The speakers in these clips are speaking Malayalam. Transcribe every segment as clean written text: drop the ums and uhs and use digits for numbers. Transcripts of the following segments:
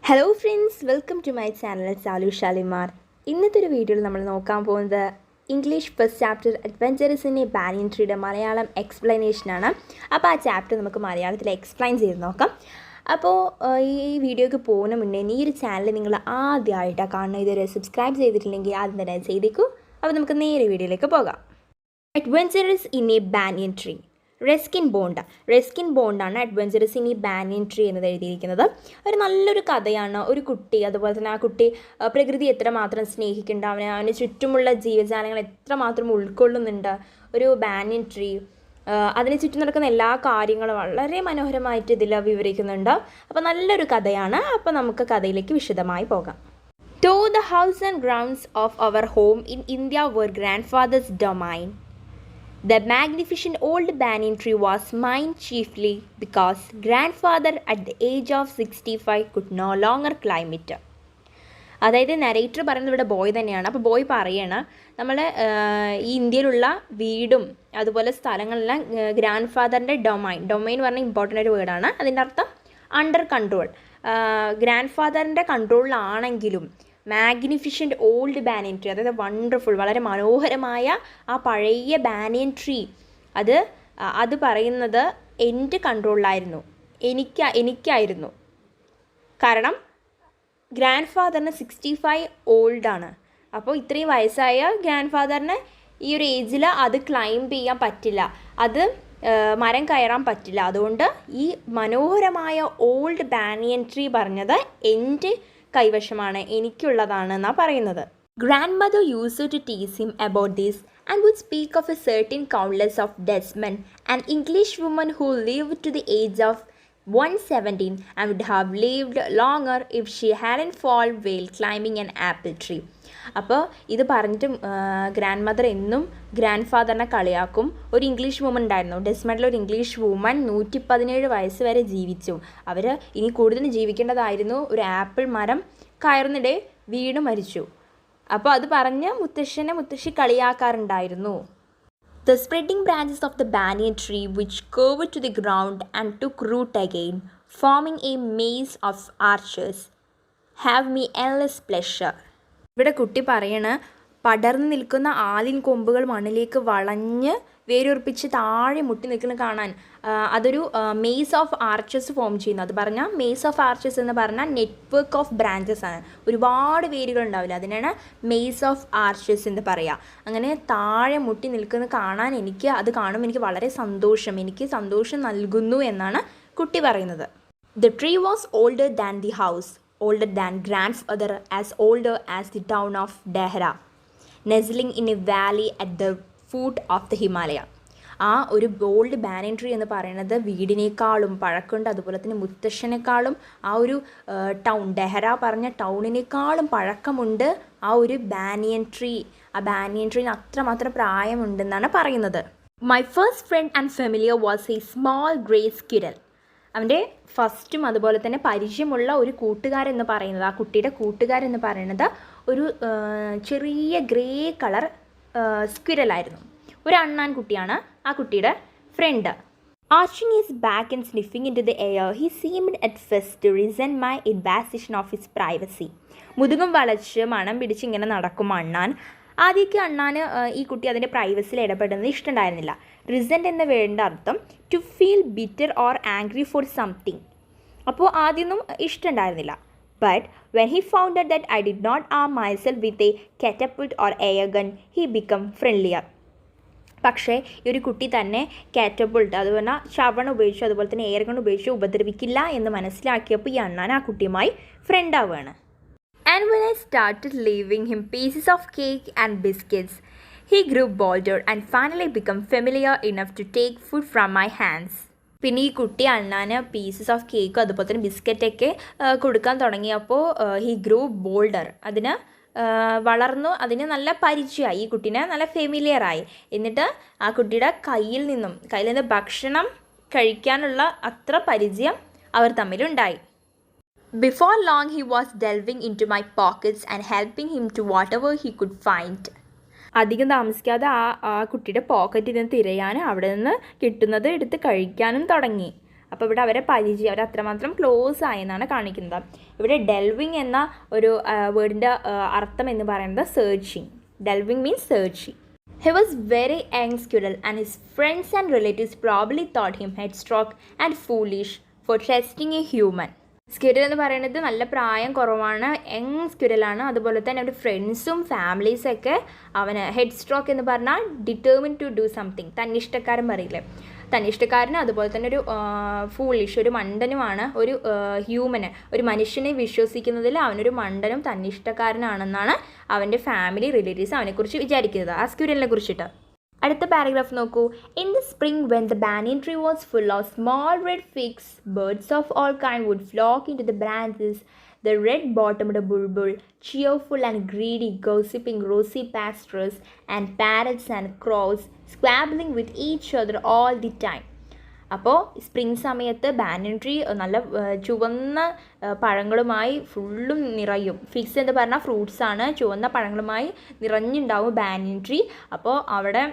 Hello friends, welcome to my channel Salu Shalimar. ഇന്നത്തെ ഒരു വീഡിയോയിൽ നമ്മൾ നോക്കാൻ പോകുന്നത് English first chapter adventures in a banyan ട്രീയുടെ മലയാളം എക്സ്പ്ലനേഷനാണ്. അപ്പോൾ ആ ചാപ്റ്റർ നമുക്ക് മലയാളത്തിൽ എക്സ്പ്ലെയിൻ ചെയ്ത് നോക്കാം. അപ്പോൾ ഈ വീഡിയോയ്ക്ക് പോകുന്ന മുന്നേ ഈ ഒരു ചാനൽ നിങ്ങൾ ആദ്യമായിട്ടാണ് കാണുന്നത്, ഇതുവരെ സബ്സ്ക്രൈബ് ചെയ്തിട്ടില്ലെങ്കിൽ ആദ്യം തന്നെ ചെയ്തേക്കൂ. അപ്പോൾ നമുക്ക് നേരെ വീഡിയോയിലേക്ക് പോകാം. Adventures in a banyan tree. Ruskin ബോണ്ടാണ് അഡ്വഞ്ചറസ് ഇൻ ഈ ബാനിയൻ ട്രീ എന്നത് എഴുതിയിരിക്കുന്നത്. ഒരു നല്ലൊരു കഥയാണ്. ഒരു കുട്ടി, അതുപോലെ തന്നെ ആ കുട്ടി പ്രകൃതി എത്രമാത്രം സ്നേഹിക്കുന്നുണ്ട്, അവന് ചുറ്റുമുള്ള ജീവജാലങ്ങൾ എത്രമാത്രം ഉൾക്കൊള്ളുന്നുണ്ട്. ഒരു ബാനിയൻ ട്രീ, അതിന് ചുറ്റും നടക്കുന്ന എല്ലാ കാര്യങ്ങളും വളരെ മനോഹരമായിട്ട് ഇതിൽ വിവരിക്കുന്നുണ്ട്. അപ്പോൾ നല്ലൊരു കഥയാണ്. അപ്പോൾ നമുക്ക് കഥയിലേക്ക് വിശദമായി പോകാം. Though the house and grounds of our home in India were grandfather's domain, the magnificent old banyan tree was mine chiefly because grandfather at the age of 65 could no longer climb it. അതായത് നരേറ്റർ പറയുന്നത് ഇവിടെ ബോയ് തന്നെയാണ്. അപ്പോൾ ബോയ് പറയണം, നമ്മൾ ഈ ഇന്ത്യയിലുള്ള വീടും അതുപോലെ സ്ഥലങ്ങളെല്ലാം ഗ്രാൻഡ് ഫാദറിൻ്റെ ഡൊമൈൻ പറഞ്ഞാൽ ഇമ്പോർട്ടൻ്റ് ഒരു വേർഡാണ്. അതിൻ്റെ അർത്ഥം അണ്ടർ കൺട്രോൾ, ഗ്രാൻഡ് ഫാദറിൻ്റെ കൺട്രോളിലാണെങ്കിലും മാഗ്നിഫിഷ്യൻ്റ് ഓൾഡ് ബാനിയൻ ട്രീ, അതായത് വണ്ടർഫുൾ, വളരെ മനോഹരമായ ആ പഴയ ബാനിയൻ ട്രീ, അത് പറയുന്നത് എൻ്റെ കൺട്രോളിലായിരുന്നു, എനിക്കായിരുന്നു. കാരണം ഗ്രാൻഡ് ഫാദറിന് 65 ഓൾഡാണ്. അപ്പോൾ ഇത്രയും വയസ്സായ ഗ്രാൻഡ് ഫാദറിന് ഈ ഒരു ഏജിൽ അത് ക്ലൈംബ് ചെയ്യാൻ പറ്റില്ല, അത് മരം കയറാൻ പറ്റില്ല. അതുകൊണ്ട് ഈ മനോഹരമായ ഓൾഡ് ബാനിയൻ ട്രീ പറഞ്ഞത് എൻ്റെ കൈവശമാണ്, എനിക്കുള്ളതാണ് എന്നാണ് പറയുന്നത്. Grandmother used to tease him about this and would speak of a certain Countess of Desmond, an English woman who lived to the age of 117 and would have lived longer if she hadn't fallen while climbing an apple tree. അപ്പോൾ ഇത് പറഞ്ഞിട്ട് ഗ്രാൻഡ് മദർ എന്നും ഗ്രാൻഡ് ഫാദറിനെ കളിയാക്കും. ഒരു ഇംഗ്ലീഷ് വുമൺ ഉണ്ടായിരുന്നു, ഡെസ്മണ്ടിൽ ഒരു ഇംഗ്ലീഷ് വുമൺ 117 വയസ്സ് വരെ ജീവിച്ചു. അവർ ഇനി കൂടുതൽ ജീവിക്കേണ്ടതായിരുന്നു. ഒരു ആപ്പിൾ മരം കയറുന്നിടെ വീണ് മരിച്ചു. അപ്പോൾ അത് പറഞ്ഞ് മുത്തശ്ശി കളിയാക്കാറുണ്ടായിരുന്നു. The spreading branches of the banyan tree which curved to the ground and took root again, forming a maze of arches, have me endless pleasure. ഇവിടെ കുട്ടി പറയണ, പടർന്നു നിൽക്കുന്ന ആലിൻ കൊമ്പുകൾ മണ്ണിലേക്ക് വളഞ്ഞ് വേരുറപ്പിച്ച് താഴെ മുട്ടി നിൽക്കുന്ന കാണാൻ അതൊരു മേസ് ഓഫ് ആർച്ചസ് ഫോം ചെയ്യുന്നു. അത് പറഞ്ഞാൽ മേസ് ഓഫ് ആർച്ചസ് എന്ന് പറഞ്ഞാൽ നെറ്റ്വർക്ക് ഓഫ് ബ്രാഞ്ചസ് ആണ്. ഒരുപാട് വേരുകൾ ഉണ്ടാവില്ല, അതിനാണ് മേസ് ഓഫ് ആർച്ചസ് എന്ന് പറയുക. അങ്ങനെ താഴെ മുട്ടി നിൽക്കുന്ന കാണാൻ അത് കാണുമ്പോൾ എനിക്ക് വളരെ സന്തോഷം നൽകുന്നു എന്നാണ് കുട്ടി പറയുന്നത്. The tree was older than the house, older than grandfather, as older as the town of Dehra, nestling in a valley at the foot of the Himalaya. ആ ഒരു ഓൾഡ് ബാനിയൻ ട്രീ എന്ന് പറയുന്നത് വീടിനേക്കാളും പഴക്കമുണ്ട്, അതുപോലെ തന്നെ മുത്തശ്ശനേക്കാളും ആ ഒരു ടൗൺ, ഡെഹ്റ പറഞ്ഞ ടൗണിനേക്കാളും പഴക്കമുണ്ട് ആ ഒരു ബാനിയൻ ട്രീ. ആ ബാനിയൻ ട്രീന് അത്രമാത്രം പ്രായമുണ്ടെന്നാണ് പറയുന്നത്. My first friend and familiar was a small grey squirrel. അവൻ്റെ ഫസ്റ്റും അതുപോലെ തന്നെ പരിചയമുള്ള ഒരു കൂട്ടുകാരെന്ന് പറയുന്നത്, ആ കുട്ടിയുടെ കൂട്ടുകാരെന്ന് പറയുന്നത് ഒരു ചെറിയ ഗ്രേ കളർ സ്ക്വിരലായിരുന്നു. ഒരു അണ്ണാൻ കുട്ടിയാണ് ആ കുട്ടിയുടെ front. Arching his back and sniffing into the air, he seemed at first to resent my invasion of his privacy. മുതുകും വളച്ച് മണം പിടിച്ച് ഇങ്ങനെ നടക്കും അണ്ണാൻ. ആദ്യമൊക്കെ അണ്ണാന് ഈ കുട്ടി അതിൻ്റെ പ്രൈവസിയിൽ ഇടപെടുന്നത് ഇഷ്ടമുണ്ടായിരുന്നില്ല. റിസൻറ്റ് എന്ന വേണ്ട അർത്ഥം to feel bitter or angry for something. അപ്പോൾ ആദ്യമൊന്നും ഇഷ്ടമുണ്ടായിരുന്നില്ല. But when he found out that I did not arm myself with a catapult or air gun, he became friendlier. പക്ഷേ ഈ ഒരു കുട്ടി തന്നെ കാറ്റപ്പൾട്ട്, അതുപോലെ ശവണം ഉപയോഗിച്ചു, അതുപോലെ തന്നെ എയർ ഗൺ ഉപയോഗിച്ച് ഉപദ്രവിക്കില്ല എന്ന് മനസ്സിലാക്കിയപ്പോൾ ഈ അണ്ണാൻ ആ കുട്ടിയുമായി ഫ്രണ്ട് ആവുകയാണ്. And when I started leaving him pieces of cake and biscuits, he grew bolder and finally became familiar enough to take food from my hands. പിന്നെ ഈ കുട്ടി അണ്ണാന് പീസസ് ഓഫ് കേക്കും അതുപോലെ തന്നെ ബിസ്ക്കറ്റൊക്കെ കൊടുക്കാൻ തുടങ്ങിയപ്പോൾ ഹി ഗ്രൂ ബോൾഡർ, അതിന് വളർന്നു, അതിന് നല്ല പരിചയമായി, ഈ കുട്ടീനെ നല്ല ഫെമിലിയറായി. എന്നിട്ട് ആ കുട്ടിയുടെ കയ്യിൽ നിന്ന് ഭക്ഷണം കഴിക്കാനുള്ള അത്ര പരിചയം അവർ തമ്മിലുണ്ടായി. Before long he was delving into my pockets and helping him to whatever he could find. അധികം താമസിക്കാതെ ആ കുട്ടിയുടെ പോക്കറ്റിൽ നിന്ന് തിരയാനും അവിടെ നിന്ന് കിട്ടുന്നത് എടുത്ത് കഴിക്കാനും തുടങ്ങി. അപ്പോൾ ഇവിടെ അവരെ പരിചയം, അവർ അത്രമാത്രം ക്ലോസ് ആയെന്നാണ് കാണിക്കുന്നത്. ഇവിടെ ഡെൽവിങ് എന്ന ഒരു വേർഡിൻ്റെ അർത്ഥം എന്ന് പറയുന്നത് searching. Delving means searching. He was very young squirrel and his friends and relatives probably thought him headstrong and foolish for trusting a human. Squirrel എന്ന് പറയുന്നത് നല്ല പ്രായം കുറവാണ്, യങ് സ്ക്വിരലാണ്. അതുപോലെ തന്നെ അവൻ്റെ ഫ്രണ്ട്സും ഫാമിലീസൊക്കെ അവന് ഹെഡ് സ്ട്രോക്ക് എന്ന് പറഞ്ഞാൽ ഡിറ്റർമിൻ ടു ഡു സംതിങ്, തന്നിഷ്ടക്കാരൻ പറയില്ലേ, തന്നിഷ്ടക്കാരനും അതുപോലെ തന്നെ ഒരു ഫൂളിഷ്, ഒരു മണ്ടനുമാണ്. ഒരു ഹ്യൂമന്, ഒരു മനുഷ്യനെ വിശ്വസിക്കുന്നതിൽ അവനൊരു മണ്ടനും തന്നിഷ്ടക്കാരനാണെന്നാണ് അവൻ്റെ ഫാമിലി റിലേറ്റീവ്സ് അവനെക്കുറിച്ച് വിചാരിക്കുന്നത്, ആ സ്ക്വിരലിനെ കുറിച്ചിട്ട്. അടുത്ത പാരഗ്രാഫ് നോക്കൂ. In the spring when the banyan tree was full of small red figs, birds of all kind would flock into the branches. The red-bottomed bulbul, cheerful and greedy, gossiping rosy pastures, and parrots and crows, squabbling with each other all the time. അപ്പോൾ സ്പ്രിംഗ് സമയത്ത് ബാനിയൻ ട്രീ നല്ല ചുവന്ന പഴങ്ങളുമായി ഫുള്ളും നിറയും. ഫിഗ്സ് എന്ന് പറഞ്ഞാൽ ഫ്രൂട്ട്സാണ്, ചുവന്ന പഴങ്ങളുമായി നിറഞ്ഞുണ്ടാവും ബാനിയൻ ട്രീ. അപ്പോൾ അവിടെ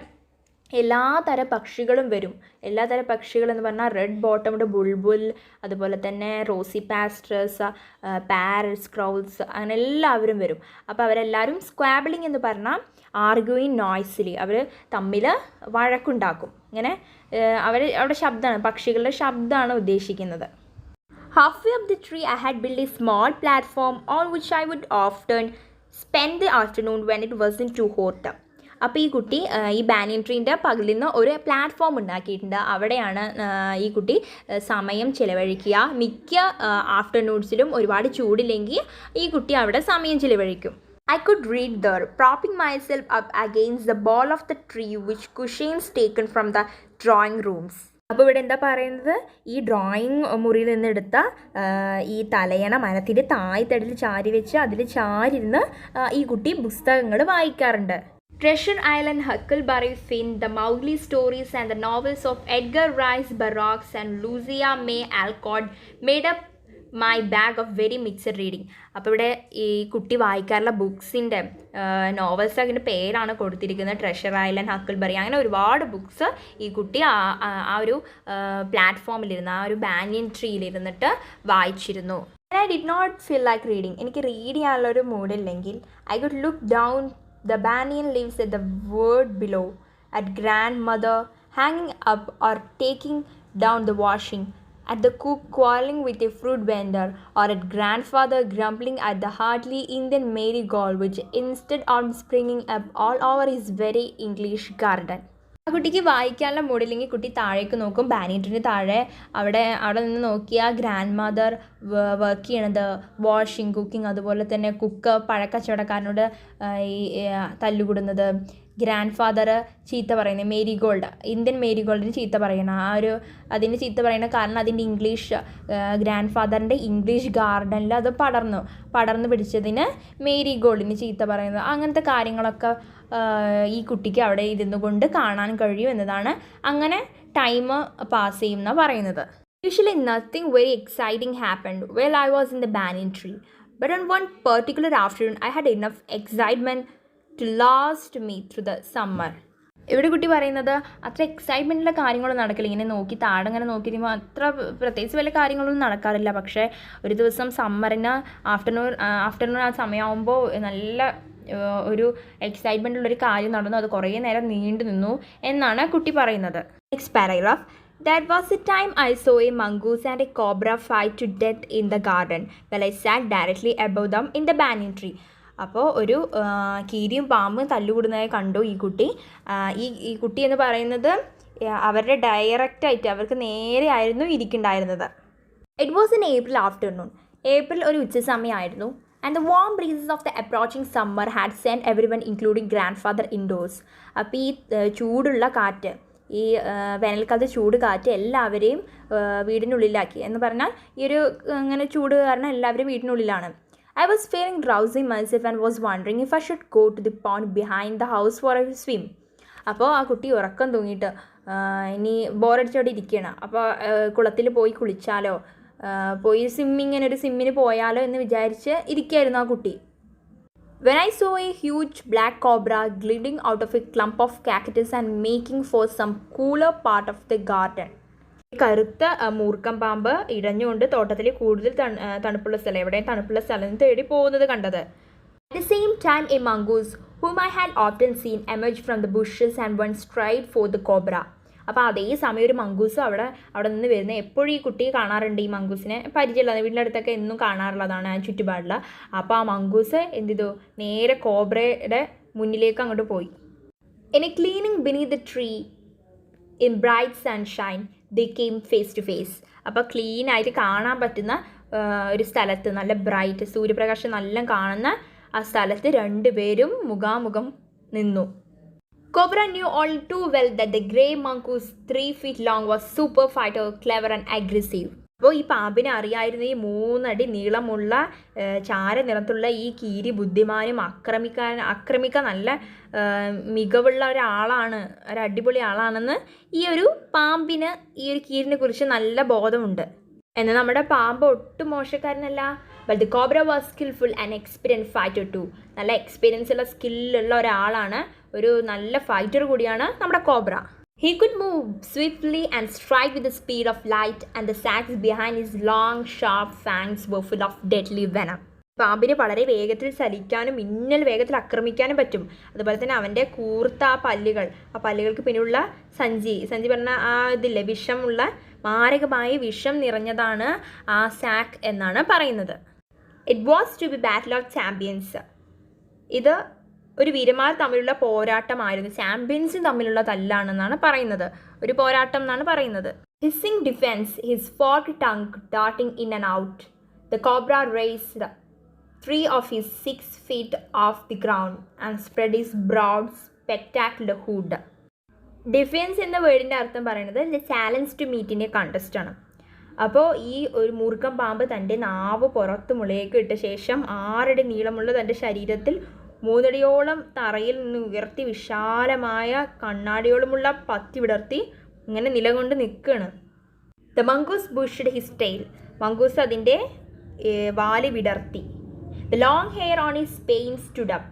എല്ലാതര പക്ഷികളും വരും. എല്ലാതര പക്ഷികളെന്ന് പറഞ്ഞാൽ റെഡ് ബോട്ടംഡ് ബുൾബുൽ, അതുപോലെ തന്നെ റോസി പാസ്ട്രസ്, പാരറ്റ്സ്, ക്രൗസ്, അങ്ങനെ എല്ലാവരും വരും. അപ്പോൾ അവരെല്ലാവരും സ്ക്വാബിളിംഗ് എന്ന് പറഞ്ഞാൽ ആർഗ്യൂയിങ് നോയ്സിലി, അവർ തമ്മിൽ വഴക്കുണ്ടാക്കും. ഇങ്ങനെ അവിടെ ശബ്ദമാണ്, പക്ഷികളുടെ ശബ്ദമാണ് ഉദ്ദേശിക്കുന്നത്. Halfway up the tree I had built a small platform on which I would often spend the afternoon when it wasn't too hot. അപ്പോൾ ഈ കുട്ടി ഈ ബാനിയൻ ട്രീൻ്റെ പകലിൽ നിന്ന് ഒരു പ്ലാറ്റ്ഫോം ഉണ്ടാക്കിയിട്ടുണ്ട്. അവിടെയാണ് ഈ കുട്ടി സമയം ചിലവഴിക്കുക. മിക്ക ആഫ്റ്റർനൂൺസിലും ഒരുപാട് ചൂടില്ലെങ്കിൽ ഈ കുട്ടി അവിടെ സമയം ചിലവഴിക്കും. I could read there, propping myself up against the ball of the tree which cushions taken from the drawing rooms. അപ്പോൾ ഇവിടെ എന്താ പറയുന്നത്, ഈ ഡ്രോയിങ് മുറിയിൽ നിന്നെടുത്ത ഈ തലയണ മരത്തിൻ്റെ തായ്തടിൽ ചാരി വെച്ച് അതിൽ ചാരിരുന്ന് ഈ കുട്ടി പുസ്തകങ്ങൾ വായിക്കാറുണ്ട്. Treasure Island, Huckleberry Finn, the Mowgli stories and the novels of Edgar Rice Burroughs and Lucia May Alcott made up my bag of very mixed reading. അപ്പോൾ ഇവിടെ ഈ കുട്ടി വായിക്കാറുള്ള ബുക്സിൻ്റെ നോവൽസ് അതിൻ്റെ പേരാണ് കൊടുത്തിരിക്കുന്നത്. ട്രഷർ ഐലൻഡ്, ഹക്കിൾബറി, അങ്ങനെ ഒരുപാട് ബുക്സ് ഈ കുട്ടി ആ ഒരു പ്ലാറ്റ്ഫോമിലിരുന്ന്, ആ ഒരു ബാനിയൻ ട്രീയിലിരുന്നിട്ട് വായിച്ചിരുന്നു. I did not feel like reading. എനിക്ക് റീഡ് ചെയ്യാനുള്ളൊരു മൂഡില്ലെങ്കിൽ I could look down the banyan leaves at the word below, at grandmother hanging up or taking down the washing, at the cook quarreling with a fruit vendor, or at grandfather grumbling at the hardly Indian marigold which instead on springing up all over his very English garden. ആ കുട്ടിക്ക് വായിക്കാനുള്ള മൂടില്ലെങ്കിൽ കുട്ടി താഴേക്ക് നോക്കും, ബാനിയൻ ട്രീൻ്റെ താഴെ. അവിടെ നിന്ന് നോക്കിയാൽ ഗ്രാൻഡ് മദർ വർക്ക് ചെയ്യണത്, വാഷിംഗ്, കുക്കിംഗ്, അതുപോലെ തന്നെ കുക്ക് പഴക്കച്ചവടക്കാരനോട് ഈ തല്ലുകൂടുന്നത്, ഗ്രാൻഡ് ഫാദർ ചീത്ത പറയുന്നത്, മേരിഗോൾഡ്, ഇന്ത്യൻ മേരിഗോൾഡിന് ചീത്ത പറയണം. അതിന് ചീത്ത പറയുന്ന കാരണം അതിൻ്റെ ഇംഗ്ലീഷ്, ഗ്രാൻഡ് ഫാദറിൻ്റെ ഇംഗ്ലീഷ് ഗാർഡനിൽ അത് പടർന്ന് പിടിച്ചതിന് മേരിഗോൾഡിന് ചീത്ത പറയുന്നത്. അങ്ങനത്തെ കാര്യങ്ങളൊക്കെ ഈ കുട്ടിക്ക് അവിടെ ഇരുന്നു കൊണ്ട് കാണാൻ കഴിയും എന്നതാണ്. അങ്ങനെ ടൈം പാസ് ചെയ്യുമെന്ന പറയുന്നത്. Usually nothing very exciting happened while I was in the banyan tree, but on one particular afternoon I had enough excitement to last me through the summer. ഇവിടെ കുട്ടി പറയുന്നത് അത്ര എക്സൈറ്റ്മെൻറ്റുള്ള കാര്യങ്ങളൊന്നും നടക്കില്ല. ഇങ്ങനെ നോക്കി താഴെ ഇങ്ങനെ നോക്കിയിരിക്കുമ്പോൾ അത്ര പ്രത്യേകിച്ച് വലിയ കാര്യങ്ങളൊന്നും നടക്കാറില്ല. പക്ഷേ ഒരു ദിവസം സമ്മറിന് ആഫ്റ്റർനൂൺ ആ സമയമാകുമ്പോൾ നല്ല ഒരു എക്സൈറ്റ്മെൻ്റ് ഉള്ളൊരു കാര്യം നടന്നു. അത് കുറേ നേരം നീണ്ടു നിന്നു എന്നാണ് കുട്ടി പറയുന്നത്. Next paragraph. That was the time I saw a mongoose and a cobra fight to death in the garden while I sat directly above them in the banyan tree. അപ്പോൾ ഒരു കീരിയും പാമ്പും തല്ലുകൂടുന്നതായി കണ്ടു ഈ കുട്ടി. ഈ കുട്ടി എന്ന് പറയുന്നത് അവരുടെ ഡയറക്റ്റായിട്ട് അവർക്ക് നേരെ ആയിരുന്നു ഇരിക്കുന്നുണ്ടായിരുന്നത്. It was in April afternoon. April ഒരു ഉച്ച സമയമായിരുന്നു. And the warm breezes of the approaching summer had sent everyone, including grandfather, indoors. അപ്പോൾ ഈ ചൂടുള്ള കാറ്റ്, ഈ വേനൽക്കാലത്ത് ചൂട് കാറ്റ് എല്ലാവരെയും വീടിനുള്ളിലാക്കി. എന്ന് പറഞ്ഞാൽ ഈ ഒരു ഇങ്ങനെ ചൂട് കാരണം എല്ലാവരും വീടിനുള്ളിലാണ്. I was feeling drowsy myself and was wondering if I should go to the pond behind the house for a swim. അപ്പോൾ ആ കുട്ടി ഉറക്കം തൂങ്ങിയിട്ട് ഇനി ബോറടിച്ചോടെ ഇരിക്കുകയാണ്. അപ്പോൾ കുളത്തിൽ പോയി കുളിച്ചാലോ, പോയി ഒരു സ്വിമ്മിന് പോയാലോ എന്ന് വിചാരിച്ച് ഇരിക്കുകയായിരുന്നു ആ കുട്ടി. When I saw a huge black cobra gliding out of a clump of cactus and making for some cooler part of the garden. കറുത്ത മൂർക്കം പാമ്പ് ഇഴഞ്ഞുകൊണ്ട് തോട്ടത്തിൽ കൂടുതൽ തണുപ്പുള്ള സ്ഥലം, എവിടെയും തണുപ്പുള്ള സ്ഥലം തേടി പോകുന്നത് കണ്ടത്. At the same time, a mongoose, whom I had often seen, emerged from the bushes and went straight for the cobra. അപ്പോൾ അതേ സമയം ഒരു മങ്കൂസ് അവിടെ നിന്ന് വരുന്നത്. എപ്പോഴും ഈ കുട്ടിയെ കാണാറുണ്ട്, ഈ മങ്കൂസിനെ പരിചയമുള്ളത്, വീടിൻ്റെ അടുത്തൊക്കെ എന്നും കാണാറുള്ളതാണ് ആ ചുറ്റുപാടിൽ. അപ്പോൾ ആ മങ്കൂസ് എന്ത് ചെയ്തു, നേരെ കോബ്രയുടെ മുന്നിലേക്ക് അങ്ങോട്ട് പോയി. In a cleaning beneath the tree in bright sunshine, they came face to face. അപ്പോൾ ക്ലീൻ ആയിട്ട് കാണാൻ പറ്റുന്ന ഒരു സ്ഥലത്ത്, നല്ല ബ്രൈറ്റ് സൂര്യപ്രകാശം നല്ല കാണുന്ന ആ സ്ഥലത്ത് രണ്ടുപേരും മുഖാമുഖം നിന്നു. Cobra knew all too well that the grey mongoose 3 feet long was super fighter, clever and aggressive. അപ്പോൾ ഈ പാമ്പിനെ അറിയായിരുന്നു, ഈ 3 അടി നീളമുള്ള ചാര നിറത്തുള്ള ഈ കീരി ബുദ്ധിമാനും ആക്രമിക്കാൻ നല്ല മികവുള്ള ഒരാളാണ്, ഒരു അടിപൊളി ആളാണെന്ന് ഈ ഒരു പാമ്പിന്, ഈ ഒരു കീരിനെ കുറിച്ച് നല്ല ബോധമുണ്ട്. എന്നാൽ നമ്മുടെ പാമ്പ് ഒട്ടും മോശക്കാരനല്ല. But the cobra was skilful and experience fighter too. നല്ല എക്സ്പീരിയൻസ് ഉള്ള സ്കില്ലുള്ള ഒരാളാണ്, ഒരു നല്ല ഫൈറ്റർ കൂടിയാണ് നമ്മുടെ cobra. He could move swiftly and strike with the speed of light, and the sacs behind his long, sharp fangs were full of deadly venom. പാമ്പിന് വളരെ വേഗത്തിൽ ചലിക്കാനും മിന്നൽ വേഗത്തിൽ ആക്രമിക്കാനും പറ്റും. അതുപോലെ തന്നെ അവൻ്റെ കൂർത്ത ആ പല്ലുകൾക്ക് പിന്നെയുള്ള സഞ്ചി പറഞ്ഞ ആ ഇതില്ലേ, വിഷമുള്ള മാരകമായ വിഷം നിറഞ്ഞതാണ് ആ സാക്ക് എന്നാണ് പറയുന്നത്. It was to be battle of champions. ഇത് ഒരു വീരന്മാർ തമ്മിലുള്ള പോരാട്ടമായിരുന്നു, ചാമ്പ്യൻസും തമ്മിലുള്ള തല്ലാണെന്നാണ് പറയുന്നത്, ഒരു പോരാട്ടം എന്നാണ് പറയുന്നത്. Hissing defense, his forked tongue darting in and out, the cobra raised 3 of his 6 feet off the ground and spread his broad spectacular hood. Defence എന്ന വേർഡിൻ്റെ അർത്ഥം പറയുന്നത് ദ ചാലഞ്ച് ടു മീറ്റിൻ്റെ കണ്ടസ്റ്റ് ആണ്. അപ്പോൾ ഈ ഒരു മൂർഖം പാമ്പ് തൻ്റെ നാവ് പുറത്ത് മുളയേക്ക് ഇട്ട ശേഷം 6 അടി നീളമുള്ള തൻ്റെ ശരീരത്തിൽ 3 അടിയോളം തറയിൽ നിന്ന് ഉയർത്തി വിശാലമായ കണ്ണാടിയോളമുള്ള പത്തി വിടർത്തി ഇങ്ങനെ നിലകൊണ്ട് നിൽക്കുകയാണ്. The mongoose bushed his tail. Mongoose അതിൻ്റെ വാല് വിടർത്തി. The long hair on his spine stood up.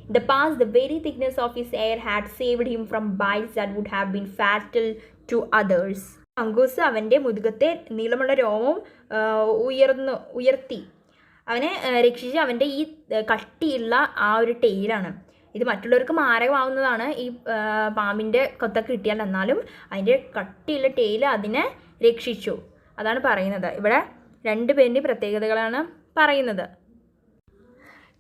In the past, the very thickness of his hair had saved him from bites that would have been fatal to others. മങ്കൂസ് അവൻ്റെ മുതുകത്തെ നീളമുള്ള രോമം ഉയർത്തി അവനെ രക്ഷിച്ച് അവൻ്റെ ഈ കട്ടിയുള്ള ആ ഒരു ടെയിലാണ്. ഇത് മറ്റുള്ളവർക്ക് മാരകമാവുന്നതാണ് ഈ പാമ്പിൻ്റെ കൊത്തൊക്കെ കിട്ടിയാൽ, എന്നാലും അതിൻ്റെ കട്ടിയുള്ള ടെയിൽ അതിനെ രക്ഷിച്ചു. അതാണ് പറയുന്നത്. ഇവിടെ 2 പേരിൻ്റെ പ്രത്യേകതകളാണ് പറയുന്നത്.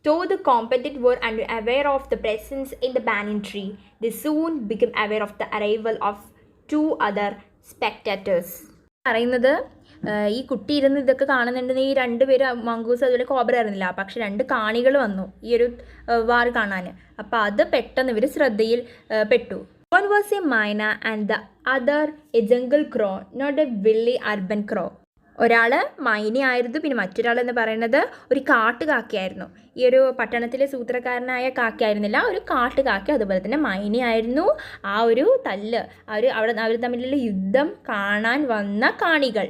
Though the competent were unaware of the presence in the banyan tree, they soon became aware of the arrival of 2 other spectators. പറയുന്നത് ഈ കുട്ടി ഇരുന്ന് ഇതൊക്കെ കാണുന്നുണ്ടെന്ന് ഈ 2 പേര് മങ്കൂസ് അതുപോലെ കോബ്ര ആയിരുന്നില്ല, പക്ഷെ 2 കാണികൾ വന്നു ഈ ഒരു വാർ കാണാൻ. അപ്പോൾ അത് പെട്ടെന്ന് ഇവർ ശ്രദ്ധയിൽ പെട്ടു. One was a myna and the other a jungle crow, not a willy urban crow. ഒരാൾ മൈനയായിരുന്നു, പിന്നെ മറ്റൊരാൾ എന്ന് പറയുന്നത് ഒരു കാട്ടുകാക്കയായിരുന്നു. ഈ ഒരു പട്ടണത്തിലെ സൂത്രക്കാരനായ കാക്കയായിരുന്നില്ല, ഒരു കാട്ടുകാക്ക. അതുപോലെ തന്നെ മൈനയായിരുന്നു ആ ഒരു തല്ല്, അവർ തമ്മിലുള്ള യുദ്ധം കാണാൻ വന്ന കാണികൾ.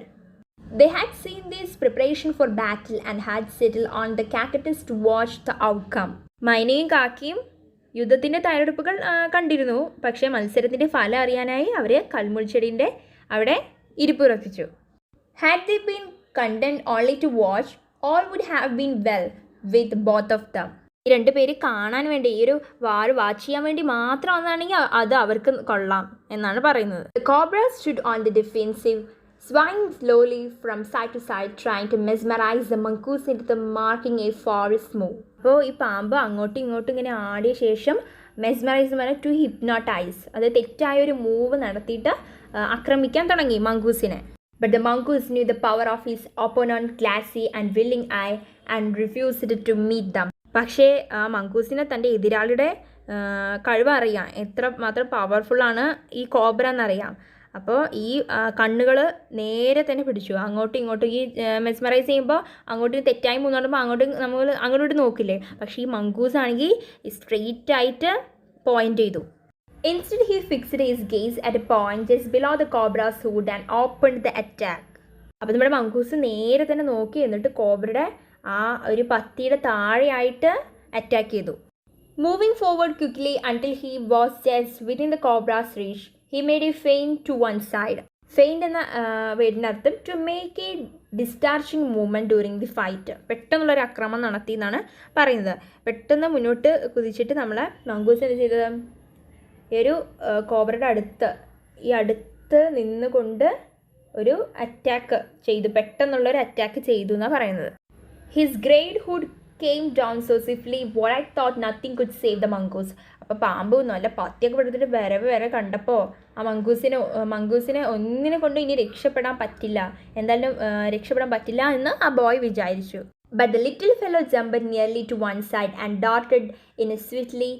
They had seen this preparation for battle and had settled on the cactus to watch the outcome. മൈനയും കാക്കയും യുദ്ധത്തിൻ്റെ തയ്യാറെടുപ്പുകൾ കണ്ടിരുന്നു, പക്ഷേ മത്സരത്തിൻ്റെ ഫലം അറിയാനായി അവർ കൽമുൾച്ചെടിൻ്റെ അവിടെ ഇരിപ്പുറപ്പിച്ചു. Had they been content only to watch, all would have been well with both of them. ഈ 2 പേര് കാണാൻ വേണ്ടി, ഈ ഒരു വാച്ച് ചെയ്യാൻ വേണ്ടി മാത്രം വന്നാണെങ്കിൽ അത് അവർക്ക് കൊള്ളാം എന്നാണ് പറയുന്നത്. The cobra stood on the defensive, swaying slowly from side to side, trying to mesmerize the mongoose into the marking a forest move. അപ്പോൾ ഈ പാമ്പ് അങ്ങോട്ടും ഇങ്ങോട്ടും ഇങ്ങനെ ആടിയ ശേഷം മെസ്മറൈസ് എന്ന് പറഞ്ഞാൽ ടു ഹിപ്നോട്ടൈസ്, അത് തെറ്റായ ഒരു മൂവ് നടത്തിയിട്ട് ആക്രമിക്കാൻ തുടങ്ങി മങ്കൂസിനെ. But the mongoose knew the power of his opponent's glassy and willing eye and refused to meet them. പക്ഷേ ആ മങ്കൂസിനെ തൻ്റെ എതിരാളിയുടെ കഴിവ് അറിയാം, എത്ര മാത്രം പവർഫുള്ളാണ് ഈ കോബ്ര എന്നറിയാം. അപ്പോൾ ഈ കണ്ണുകൾ നേരെ തന്നെ പിടിച്ചു. അങ്ങോട്ടും ഇങ്ങോട്ടും ഈ മെസ്മറൈസ് ചെയ്യുമ്പോൾ അങ്ങോട്ടും തെറ്റായി മൂന്നോടുമ്പോൾ അങ്ങോട്ട് നോക്കില്ലേ, പക്ഷേ ഈ മങ്കൂസ് ആണെങ്കിൽ സ്ട്രെയിറ്റ് ആയിട്ട് പോയിൻ്റ് ചെയ്തു. Instead, he fixed his gaze at a point just below the cobra's hood and opened the attack. അപ്പോൾ നമ്മുടെ മങ്കൂസ് നേരെ തന്നെ നോക്കി, എന്നിട്ട് കോബ്രയുടെ ആ ഒരു പത്തിയുടെ താഴെയായിട്ട് അറ്റാക്ക് ചെയ്തു. Moving forward quickly until he was just within the cobra's reach, he made a feint to one side. Feint എന്ന വേർഡിൻ്റെ അർത്ഥം to make a discharging movement during the fight. പെട്ടെന്നുള്ളൊരു ആക്രമണം നടത്തി എന്നാണ് പറയുന്നത്. പെട്ടെന്ന് മുന്നോട്ട് കുതിച്ചിട്ട് നമ്മളെ മംഗൂസ് എന്ത് ചെയ്തത്, ഈ ഒരു കോബ്രയുടെ അടുത്ത് നിന്നുകൊണ്ട് ഒരു അറ്റാക്ക് ചെയ്തു, പെട്ടെന്നുള്ളൊരു അറ്റാക്ക് ചെയ്തു എന്നാണ് പറയുന്നത്. His great hood came down so swiftly what I thought nothing could save the mongoose. അപ്പോൾ പാമ്പ് നല്ല പത്തിയൊക്കെ പെടുത്തിട്ട് വരെ കണ്ടപ്പോൾ ആ മംഗൂസിനെ ഒന്നിനെ കൊണ്ട് ഇനി രക്ഷപ്പെടാൻ പറ്റില്ല എന്ന് ആ ബോയ് വിചാരിച്ചു. But the little fellow jumped nearly to one side and darted in a swiftly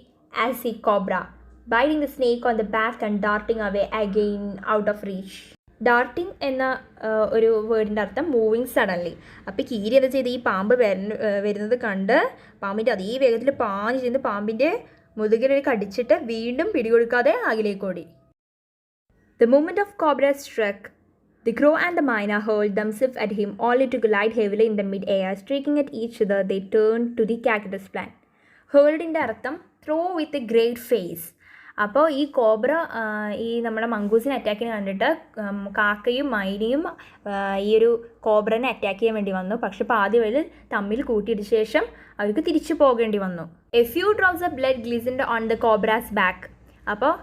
as a cobra, biting the snake on the back and darting away again out of reach. ഡാർട്ടിങ് എന്ന ഒരു വേർഡിൻ്റെ അർത്ഥം മൂവിങ് സഡൻലി. അപ്പോൾ കീരി എന്താ ചെയ്ത്, ഈ പാമ്പ് വരുന്നത് കണ്ട് പാമ്പിൻ്റെ അതേ വേഗത്തിൽ പാഞ്ഞ് ചെന്ന് പാമ്പിൻ്റെ മുതുകിലൊരു കടിച്ചിട്ട് വീണ്ടും പിടികൊടുക്കാതെ അകിലേക്കോടി. The moment of cobra struck, the crow and the myna hurled themselves at him, only to glide heavily in the mid-air. Streaking at each other, they turned to the cactus plant. ഹേൾഡിൻ്റെ അർത്ഥം throw with a great force. അപ്പോൾ ഈ കോബ്ര ഈ നമ്മുടെ മംഗൂസിനെ അറ്റാക്കിന് കണ്ടിട്ട് കാക്കയും മൈനയും ഈ ഒരു കോബ്രനെ അറ്റാക്ക് ചെയ്യാൻ വേണ്ടി വന്നു. പക്ഷെ പാതി വഴി തമ്മിൽ കൂട്ടിയിട്ട ശേഷം അവർക്ക് തിരിച്ചു പോകേണ്ടി വന്നു. A few drops of blood glistened on the cobra's back. അപ്പോൾ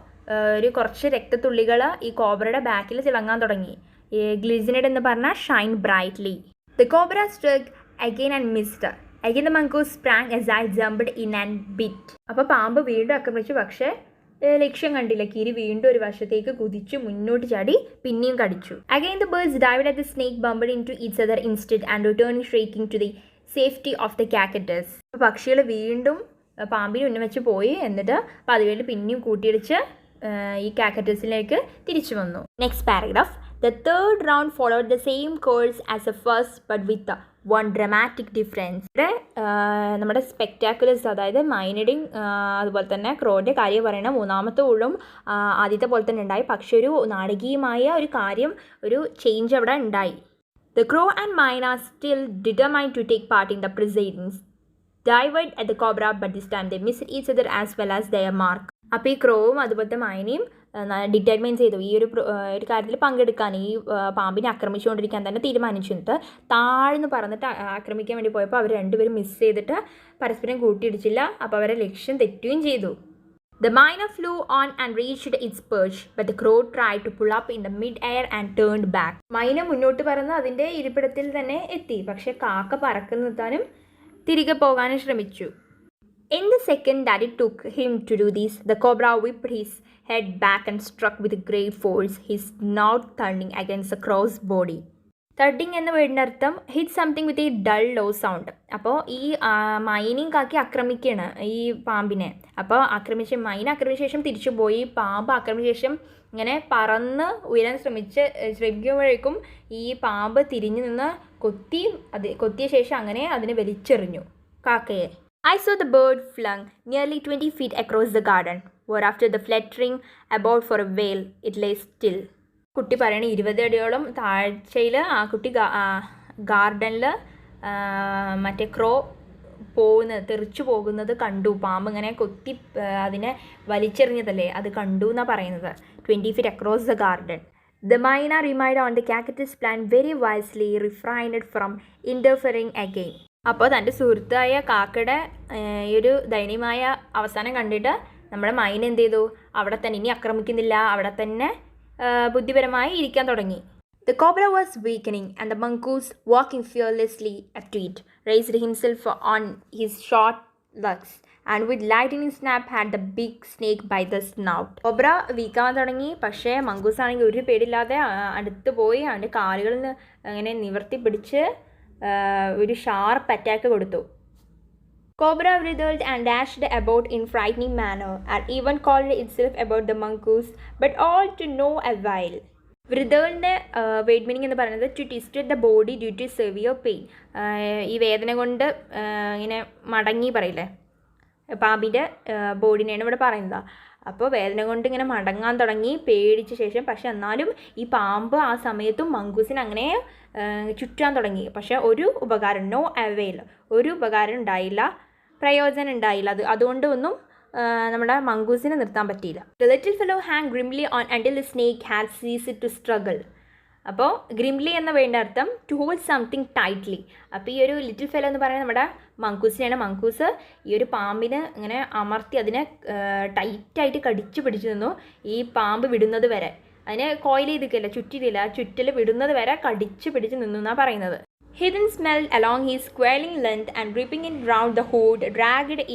ഒരു കുറച്ച് രക്തത്തുള്ളികൾ ഈ കോബ്രയുടെ ബാക്കിൽ തിളങ്ങാൻ തുടങ്ങി. ഗ്ലിസനഡ് എന്ന് പറഞ്ഞാൽ Shine brightly. The cobra സ്ട്രക്ക് again and missed. Again the mongoose sprang as I jumped in and bit. അപ്പോൾ പാമ്പ് വീണ്ടും ആക്രമിച്ചു, പക്ഷേ ലക്ഷ്യം കണ്ടില്ല. കീരി വീണ്ടും ഒരു വശത്തേക്ക് കുതിച്ചു മുന്നോട്ട് ചാടി പിന്നെയും കടിച്ചു. Again the birds dived at the snake, bumped into each other instead and returned shrieking to the safety of the cactus. പക്ഷികൾ വീണ്ടും പാമ്പിന് ഉന്നം വെച്ച് പോയി, എന്നിട്ട് പതിവേല് പിന്നെയും കൂട്ടിയിടിച്ച് ഈ കാക്കറ്റസിലേക്ക് തിരിച്ചു വന്നു. Next paragraph. The third round followed the same course as the first but with one dramatic difference. ഇവിടെ നമ്മുടെ സ്പെക്ടാക്കുലസ്, അതായത് മൈനയുടെയും അതുപോലെ തന്നെ ക്രോയുടെ കാര്യം പറയുന്ന മൂന്നാമത്തെ ഊഴും ആദ്യത്തെ പോലെ തന്നെ ഉണ്ടായി. പക്ഷെ ഒരു നാടകീയമായ ഒരു കാര്യം, ഒരു ചേഞ്ച് അവിടെ ഉണ്ടായി. The crow and myna still determined to take part in the proceedings. Dived at the cobra, but this time they missed each other as well as their mark. അപ്പോൾ ഈ ക്രോവും അതുപോലത്തെ മൈനയും ഡിറ്റർമൈൻ ചെയ്തു ഈ ഒരു കാര്യത്തിൽ പങ്കെടുക്കാൻ, ഈ പാമ്പിനെ ആക്രമിച്ചുകൊണ്ടിരിക്കാൻ തന്നെ തീരുമാനിച്ചു. എന്നിട്ട് താഴ്ന്ന് പറന്നിട്ട് ആക്രമിക്കാൻ വേണ്ടി പോയപ്പോൾ അവർ രണ്ടുപേരും മിസ് ചെയ്തിട്ട് പരസ്പരം കൂട്ടിയിടിച്ചില്ല. അപ്പോൾ അവരെ ലക്ഷ്യം തെറ്റുകയും ചെയ്തു. The myna flew on and reached its perch, but the crow tried to pull up in the mid-air and turned back. മൈന മുന്നോട്ട് പറന്ന് അതിൻ്റെ ഇരിപ്പിടത്തിൽ തന്നെ എത്തി, പക്ഷേ കാക്ക പറക്കൽ നിർത്താനും തിരികെ പോകാനും ശ്രമിച്ചു. In the second that it took him to do this, the cobra whipped his head back and struck with great force, his snout thudding against the crow's body. തഡിങ് എന്ന വേർഡിൻ്റെ അർത്ഥം hit something with a dull low sound. അപ്പോൾ ഈ മൈനയും കാക്കി ആക്രമിക്കുകയാണ് ഈ പാമ്പിനെ. അപ്പോൾ മൈന ആക്രമിച്ച ശേഷം തിരിച്ചു പോയി. പാമ്പ് ആക്രമിച്ച ശേഷം ഇങ്ങനെ പറന്ന് ഉയരാൻ ശ്രമിക്കുമ്പോഴേക്കും ഈ പാമ്പ് തിരിഞ്ഞു നിന്ന് കൊത്തിയ ശേഷം അങ്ങനെ അതിനെ വലിച്ചെറിഞ്ഞു കാക്കയെ. I saw the bird flung nearly 20 feet across the garden, whereafter the fluttering about for a while it lay still. കുട്ടി പറയണ 20 അടിയോളം താഴ്ചയിൽ ആ കുട്ടി ഗാർഡനിൽ മറ്റേ ക്രോ തെറിച്ചു പോകുന്നത് കണ്ടു. പാമ്പ് ഇങ്ങനെ കൊത്തി അതിനെ വലിച്ചെറിഞ്ഞതല്ലേ, അത് കണ്ടു എന്നാണ് പറയുന്നത്. 20 feet across the garden. The myna remained on the cactus plant very wisely, refrained from interfering again. അപ്പോൾ തൻ്റെ സുഹൃത്തായ കാക്കയുടെ ഈ ഒരു ദയനീയമായ അവസാനം കണ്ടിട്ട് നമ്മുടെ മൈന എന്ത് ചെയ്തു, അവിടെ തന്നെ ഇനി ആക്രമിക്കുന്നില്ല, അവിടെ തന്നെ ബുദ്ധിപരമായി ഇരിക്കാൻ തുടങ്ങി. The cobra was weakening and the mongoose, walking fearlessly up to it, raised himself on his short legs and with lightning snap had the big snake by the snout. Cobra വീക്കാൻ തുടങ്ങി, പക്ഷേ മംഗൂസ് ആണെങ്കിൽ ഒരു പേടില്ലാതെ അടുത്ത് പോയി അവൻ്റെ കാലുകളിൽ നിന്ന് അങ്ങനെ നിവർത്തി പിടിച്ച് ഒരു ഷാർപ്പ് അറ്റാക്ക് കൊടുത്തു. Cobra writhed and dashed about in frightening manner and even called itself about the mongoose, but all to no avail. വൃതളിൻ്റെ വെയ്റ്റ് മീനിങ് എന്ന് പറയുന്നത് to twisted the body due to severe pain. ഈ വേദന കൊണ്ട് ഇങ്ങനെ മടങ്ങി പറയില്ലേ, പാമ്പിൻ്റെ ബോഡിനെയാണ് ഇവിടെ പറയുന്നത്. അപ്പോൾ വേദന കൊണ്ട് ഇങ്ങനെ മടങ്ങാൻ തുടങ്ങി പേടിച്ച ശേഷം. പക്ഷെ എന്നാലും ഈ പാമ്പ് ആ സമയത്തും മംഗൂസിന് അങ്ങനെ ചുറ്റാൻ തുടങ്ങി. പക്ഷേ ഒരു ഉപകാരം, നോ അവെയിൽ, ഒരു ഉപകാരം ഉണ്ടായില്ല, പ്രയോജനം ഉണ്ടായില്ല. അതുകൊണ്ട് ഒന്നും നമ്മുടെ മംഗൂസിനെ നിർത്താൻ പറ്റിയില്ല. The little fellow hung grimly on until the snake had ceased to struggle. അപ്പോൾ ഗ്രിംലി എന്ന വേണ്ട അർത്ഥം ടു ഹോൾഡ് സംതിങ് ടൈറ്റ്ലി. അപ്പോൾ ഈ ഒരു ലിറ്റിൽ ഫെലോ എന്ന് പറയുന്നത് നമ്മുടെ മങ്കൂസിനെയാണ്. മങ്കൂസ് ഈ ഒരു പാമ്പിനെ ഇങ്ങനെ അമർത്തി അതിനെ ടൈറ്റായിട്ട് കടിച്ചു പിടിച്ചു നിന്നു, ഈ പാമ്പ് വിടുന്നത് വരെ. അതിനെ കോയിൽ ചെയ്തിട്ടില്ല, ചുറ്റിയില്ല, ചുറ്റൽ വിടുന്നത് വരെ കടിച്ചു പിടിച്ച് നിന്നു എന്നാണ് പറയുന്നത്. He then smelled along his squalling length and ripping it round the hood, dragged it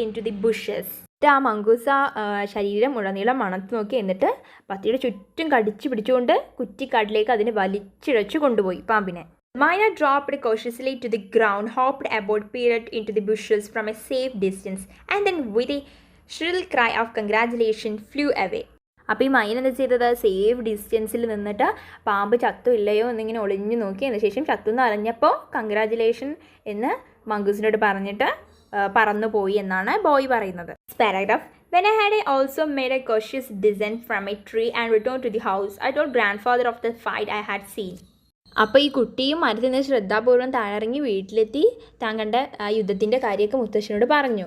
into the bushes. ആ മങ്കൂസ് ശരീരം ഉടനീളം മണത്ത് നോക്കി, എന്നിട്ട് പത്തിയുടെ ചുറ്റും കടിച്ചു പിടിച്ചുകൊണ്ട് കുറ്റിക്കാട്ടിലേക്ക് അതിനെ വലിച്ചിഴച്ചു കൊണ്ടുപോയി പാമ്പിനെ. Maya dropped cautiously to the ground, hopped about, peered into the bushes from a safe distance, and then with a shrill cry of congratulation flew away. അപ്പോൾ ഈ മൈന എന്താ ചെയ്തത്, സേഫ് ഡിസ്റ്റൻസിൽ നിന്നിട്ട് പാമ്പ് ചത്തു ഇല്ലയോ എന്നിങ്ങനെ ഒളിഞ്ഞു നോക്കി. അതിനുശേഷം ചത്തു എന്ന് അറിഞ്ഞപ്പോൾ കൺഗ്രാജുലേഷൻ എന്ന് മങ്കൂസിനോട് പറഞ്ഞിട്ട് പറന്നു പോയി എന്നാണ് ബോയ് പറയുന്നത്. Paragraph. When I had also made a cautious descent from a tree and returned to the house, I told grandfather of the fight I had seen. അപ്പോൾ ഈ കുട്ടിയും മരത്തിൽ നിന്ന് ശ്രദ്ധാപൂർവ്വം താഴെറങ്ങി വീട്ടിലെത്തി താൻ കണ്ട യുദ്ധത്തിൻ്റെ കാര്യമൊക്കെ മുത്തശ്ശനോട് പറഞ്ഞു.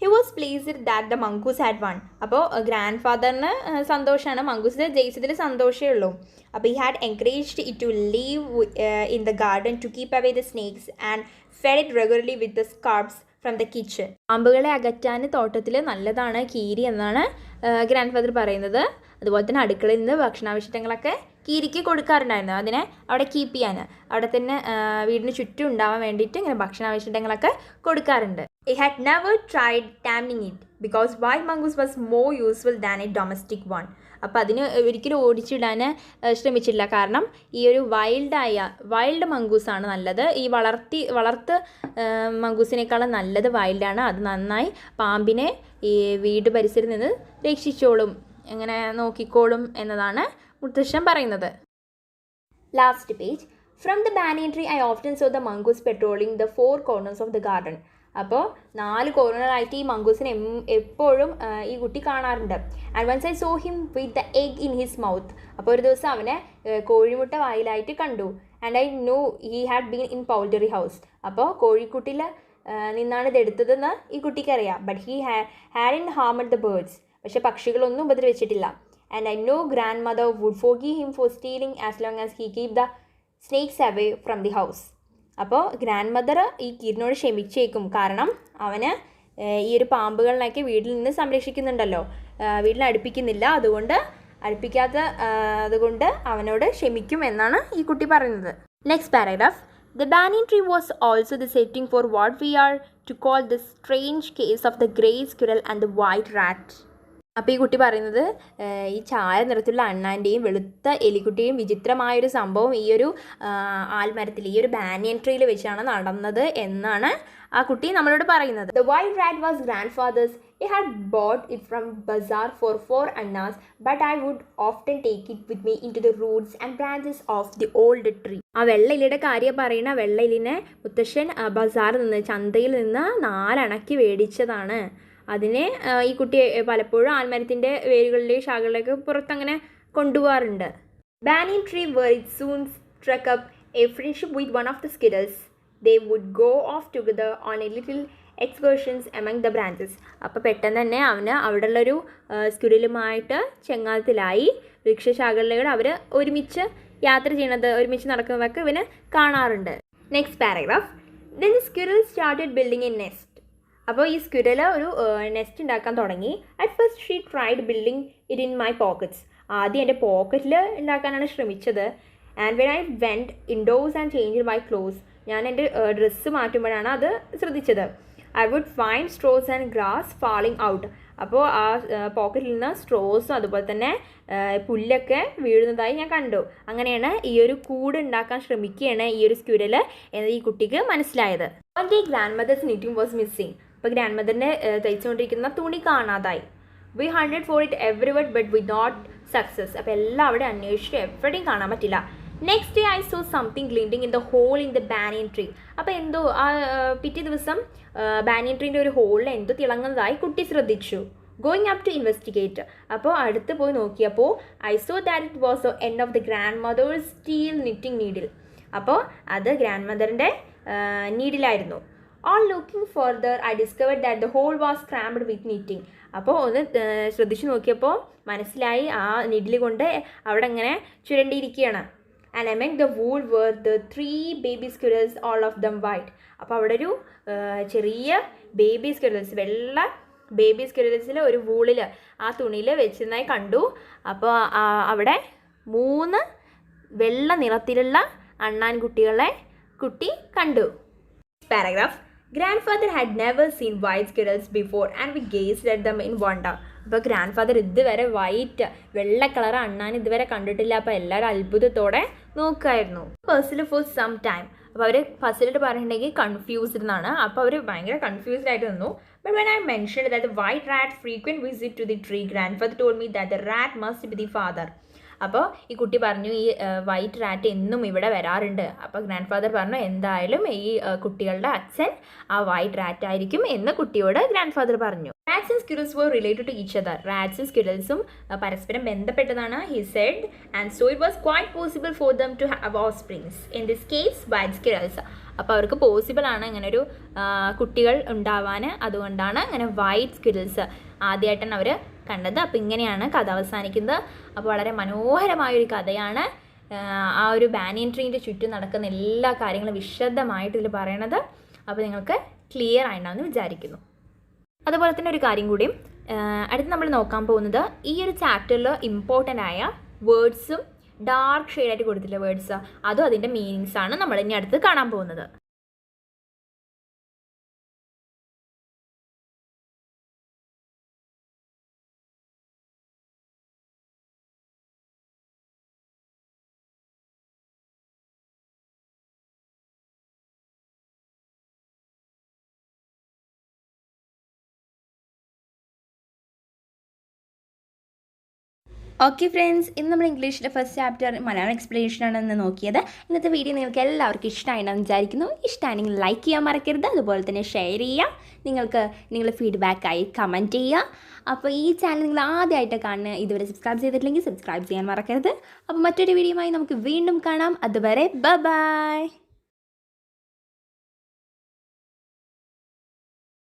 He was pleased that the mongoose had won. അപ്പോൾ ഗ്രാൻഡ് ഫാദറിന് സന്തോഷമാണ്, മങ്കൂസ് ജയിച്ചതിൽ സന്തോഷമേ ഉള്ളൂ. അപ്പോൾ he had encouraged it to live in the garden to keep away the snakes and fed it regularly with the scarps from the kitchen. പാമ്പുകളെ അകറ്റാൻ തോട്ടത്തിൽ നല്ലതാണ് കീരി എന്നാണ് ഗ്രാൻഡ് ഫാദർ പറയുന്നത്. അതുപോലെ തന്നെ അടുക്കളയിൽ നിന്ന് ഭക്ഷണാവശിഷ്ടങ്ങളൊക്കെ കീരിക്ക് കൊടുക്കാറുണ്ടായിരുന്നു, അതിനെ അവിടെ കീപ്പ് ചെയ്യാൻ. അവിടെ തന്നെ വീടിന് ചുറ്റും ഉണ്ടാവാൻ വേണ്ടിയിട്ട് ഇങ്ങനെ ഭക്ഷണാവശിഷ്ടങ്ങളൊക്കെ കൊടുക്കാറുണ്ട്. He had never tried taming it because wild mongoose was more useful than a domestic one. അപ്പോൾ അതിന് ഒരിക്കലും ഓടിച്ചിടാൻ ശ്രമിച്ചില്ല, കാരണം ഈ ഒരു വൈൽഡ് മങ്കൂസാണ് നല്ലത്. ഈ വളർത്ത് മങ്കൂസിനേക്കാളും നല്ലത് വൈൽഡാണ്. അത് നന്നായി പാമ്പിനെ ഈ വീട് പരിസരത്ത് നിന്ന് രക്ഷിച്ചോളും, എങ്ങനെ നോക്കിക്കോളും എന്നതാണ് മുത്തശ്ശൻ പറയുന്നത്. Last page. From the banyan tree I often saw the mongoose patrolling the 4 corners of the garden. അപ്പോൾ 4 കോർണറായിട്ട് ഈ മങ്കൂസിനെ എപ്പോഴും ഈ കുട്ടി കാണാറുണ്ട്. And once I saw him with the egg in his mouth. അപ്പോൾ ഒരു ദിവസം അവനെ കോഴിമുട്ട വായിലായിട്ട് കണ്ടു. And I know he had been in poultry house. അപ്പോൾ കോഴിക്കുട്ടിയിൽ നിന്നാണ് ഇത് എടുത്തതെന്ന് ഈ കുട്ടിക്കറിയാം. But he had in harmed the birds. പക്ഷേ പക്ഷികളൊന്നും ഉപദ്രവിച്ചിട്ടില്ല. And I know grandmother would forgive him for stealing as long as he keep the snakes away from the house. അപ്പോൾ ഗ്രാൻഡ് മദർ ഈ കീരിനോട് ക്ഷമിച്ചേക്കും, കാരണം അവന് ഈ ഒരു പാമ്പുകളിനൊക്കെ വീട്ടിൽ നിന്ന് സംരക്ഷിക്കുന്നുണ്ടല്ലോ, വീട്ടിൽ അടുപ്പിക്കുന്നില്ല, അതുകൊണ്ട് അവനോട് ക്ഷമിക്കും എന്നാണ് ഈ കുട്ടി പറയുന്നത്. Next paragraph. The banyan tree was also the setting for what we are to call the strange case of the grey squirrel and the white rat. അപ്പോൾ ഈ കുട്ടി പറയുന്നത് ഈ ചായ നിറത്തിലുള്ള അണ്ണാൻ്റെയും വെളുത്ത എലിക്കുട്ടിയും വിചിത്രമായൊരു സംഭവം ഈ ഒരു ആൽമരത്തിൽ, ഈ ഒരു ബാനിയൻ ട്രീയിൽ വെച്ചാണ് നടന്നത് എന്നാണ് ആ കുട്ടി നമ്മളോട് പറയുന്നത്. The white rat was grandfather's. He had bought it from bazaar for 4 annas, but I would often take it with me into the roots and branches of the old tree. ആ വെള്ളയിലിയുടെ കാര്യം പറയുന്ന വെള്ളയിലിനെ മുത്തശ്ശൻ ബസാറിൽ നിന്ന്, ചന്തയിൽ നിന്ന് 4 അണക്കി മേടിച്ചതാണ്. അതിനെ ഈ കുട്ടി പലപ്പോഴും ആൽമരത്തിൻ്റെ വേരുകളിലെയും ശാഖകളിലേക്ക് പുറത്തങ്ങനെ കൊണ്ടുപോകാറുണ്ട്. Banyan tree where it soon struck up a friendship with one of the squirrels. They would go off together on a little excursions among the branches. അപ്പോൾ പെട്ടെന്ന് തന്നെ അവന് അവിടെയുള്ളൊരു സ്ക്വിറലുമായിട്ട് ചെങ്ങാത്തത്തിലായി. വൃക്ഷശാഖകളിലൂടെ അവർ ഒരുമിച്ച് യാത്ര ചെയ്യണത്, ഒരുമിച്ച് നടക്കുന്നതൊക്കെ ഇവന് കാണാറുണ്ട്. Next paragraph. Then the squirrel started building a nest. അപ്പോൾ ഈ സ്ക്വിറൽ ഒരു നെസ്റ്റ് ഉണ്ടാക്കാൻ തുടങ്ങി. At first she tried building it in my pockets. ആദ്യം എൻ്റെ പോക്കറ്റിൽ ഉണ്ടാക്കാനാണ് ശ്രമിച്ചത്. And when I went indoors and change my clothes. ഞാൻ എൻ്റെ ഡ്രസ്സ് മാറ്റുമ്പോഴാണ് അത് ശ്രദ്ധിച്ചത്. I would find straws and grass falling out. അപ്പോൾ ആ പോക്കറ്റിൽ നിന്ന് സ്ട്രോസും അതുപോലെ തന്നെ പുല്ലൊക്കെ വീഴുന്നതായി ഞാൻ കണ്ടു. അങ്ങനെയാണ് ഈ ഒരു കൂട് ഉണ്ടാക്കാൻ ശ്രമിക്കുകയാണ് ഈ ഒരു സ്ക്വിറൽ എന്ന് ഈ കുട്ടിക്ക് മനസ്സിലായത്. One day grandmother's knitting was missing. അപ്പോൾ ഗ്രാൻഡ് മദറിൻ്റെ തയ്ച്ചുകൊണ്ടിരിക്കുന്ന തുണി കാണാതായി. We hunted for it everywhere but we not success. അപ്പോൾ എല്ലാം അവിടെ അന്വേഷിച്ചു, എവിടെയും കാണാൻ പറ്റില്ല. Next day I saw something glinting in the hole in the banyan tree. അപ്പോൾ എന്തോ പിറ്റേ ദിവസം ബാനിയൻ ട്രീൻ്റെ ഒരു ഹോളിൽ എന്തോ തിളങ്ങുന്നതായി കുട്ടി ശ്രദ്ധിച്ചു. Going up to investigate. അപ്പോൾ അടുത്ത് പോയി നോക്കിയപ്പോൾ I saw that it was the end of the grandmother's steel knitting needle. അപ്പോൾ അത് ഗ്രാൻഡ് മദറിൻ്റെ നീഡിലായിരുന്നു. On looking further I discovered that the hole was crammed with knitting. അപ്പോൾ ഒന്ന് ശ്രദ്ധിച്ചു നോക്കിയപ്പോൾ മനസ്സിലായി ആ നീഡിൽ കൊണ്ട് അവിടെ ഇങ്ങനെ ചുരണ്ടിയിരിക്കുകയാണ്. And among the wool were the 3 baby squirrels, all of them white. അപ്പോൾ അവിടെ ഒരു ചെറിയ ബേബി സ്ക്വിറൽസ്, വെള്ള ബേബി സ്ക്വിറൽസിൽ ഒരു വൂളിൽ ആ തുണിയിൽ വെച്ചിരുന്നതായി കണ്ടു. അപ്പോൾ അവിടെ 3 വെള്ള നിറത്തിലുള്ള അണ്ണാൻകുട്ടികളെ കുട്ടി കണ്ടു. Paragraph. Grandfather had never seen white squirrels before and we gazed at them in wonder. അപ്പോൾ ഗ്രാൻഡ് ഫാദർ ഇതുവരെ വൈറ്റ് വെള്ള കളർ അണ്ണാൻ ഇതുവരെ കണ്ടിട്ടില്ല. അപ്പോൾ എല്ലാവരും അത്ഭുതത്തോടെ നോക്കുമായിരുന്നു. Puzzle for some time. അപ്പോൾ അവർ പസിലിട്ട് പറഞ്ഞിട്ടുണ്ടെങ്കിൽ കൺഫ്യൂസ്ഡ് എന്നാണ്. അപ്പോൾ അവർ ഭയങ്കര കൺഫ്യൂസ്ഡ് ആയിട്ട് നിന്നു. But when I mentioned that the white rat frequent visit to the tree, grand told me that the rat must be the father. അപ്പോൾ ഈ കുട്ടി പറഞ്ഞു ഈ വൈറ്റ് റാറ്റ് എന്നും ഇവിടെ വരാറുണ്ട്. അപ്പോൾ ഗ്രാൻഡ് ഫാദർ പറഞ്ഞു എന്തായാലും ഈ കുട്ടികളുടെ അച്ഛൻ ആ വൈറ്റ് റാറ്റ് ആയിരിക്കും എന്ന് കുട്ടിയോട് ഗ്രാൻഡ് ഫാദർ പറഞ്ഞു. Rats and squirrels were related to each other. റാറ്റ്സും സ്ക്വിറൽസും പരസ്പരം ബന്ധപ്പെട്ടതാണ്. he said, and so it was quite possible for them to have offsprings, in this case white squirrels. അപ്പോൾ അവർക്ക് പോസിബിൾ ആണ് ഇങ്ങനെ ഒരു കുട്ടികൾ ഉണ്ടാവാൻ. അതുകൊണ്ടാണ് അങ്ങനെ വൈറ്റ് സ്ക്വിറൽസ് ആദ്യമായിട്ടാണ് അവർ കണ്ടത്. അപ്പോൾ ഇങ്ങനെയാണ് കഥ അവസാനിക്കുന്നത്. അപ്പോൾ വളരെ മനോഹരമായൊരു കഥയാണ്. ആ ഒരു ബാനിയൻ ട്രീൻ്റെ ചുറ്റും നടക്കുന്ന എല്ലാ കാര്യങ്ങളും വിശദമായിട്ട് ഇതിൽ പറയണത്. അപ്പോൾ നിങ്ങൾക്ക് ക്ലിയർ ആയിട്ടുണ്ടാവുമെന്ന് വിചാരിക്കുന്നു. അതുപോലെ തന്നെ ഒരു കാര്യം കൂടി അടുത്ത് നമ്മൾ നോക്കാൻ പോകുന്നത് ഈ ഒരു ചാപ്റ്ററിൽ ഇമ്പോർട്ടൻ്റ് ആയ വേർഡ്സും ഡാർക്ക് ഷെയ്ഡായിട്ട് കൊടുത്തില്ല വേർഡ്സ്, അതും അതിൻ്റെ മീനിങ്സാണ് നമ്മൾ ഇനി അടുത്ത് കാണാൻ പോകുന്നത്. ഓക്കെ ഫ്രണ്ട്സ്, ഇന്ന് നമ്മൾ ഇംഗ്ലീഷിലെ ഫസ്റ്റ് ചാപ്റ്റർ മലയാളം എക്സ്പ്ലനേഷനാണെന്ന് നോക്കിയത്. ഇന്നത്തെ വീഡിയോ നിങ്ങൾക്ക് എല്ലാവർക്കും ഇഷ്ടമായിട്ടാണെന്ന് വിചാരിക്കുന്നു. ഇഷ്ടമാണെങ്കിൽ ലൈക്ക് ചെയ്യാൻ മറക്കരുത്. അതുപോലെ തന്നെ ഷെയർ ചെയ്യുക. നിങ്ങൾക്ക് നിങ്ങളുടെ ഫീഡ്ബാക്കായി കമൻറ്റ് ചെയ്യുക. അപ്പോൾ ഈ ചാനൽ നിങ്ങൾ ആദ്യമായിട്ട് കാണുന്ന ഇതുവരെ സബ്സ്ക്രൈബ് ചെയ്തിട്ടില്ലെങ്കിൽ സബ്സ്ക്രൈബ് ചെയ്യാൻ മറക്കരുത്. അപ്പോൾ മറ്റൊരു വീഡിയോയുമായി നമുക്ക് വീണ്ടും കാണാം. അതുവരെ ബൈ.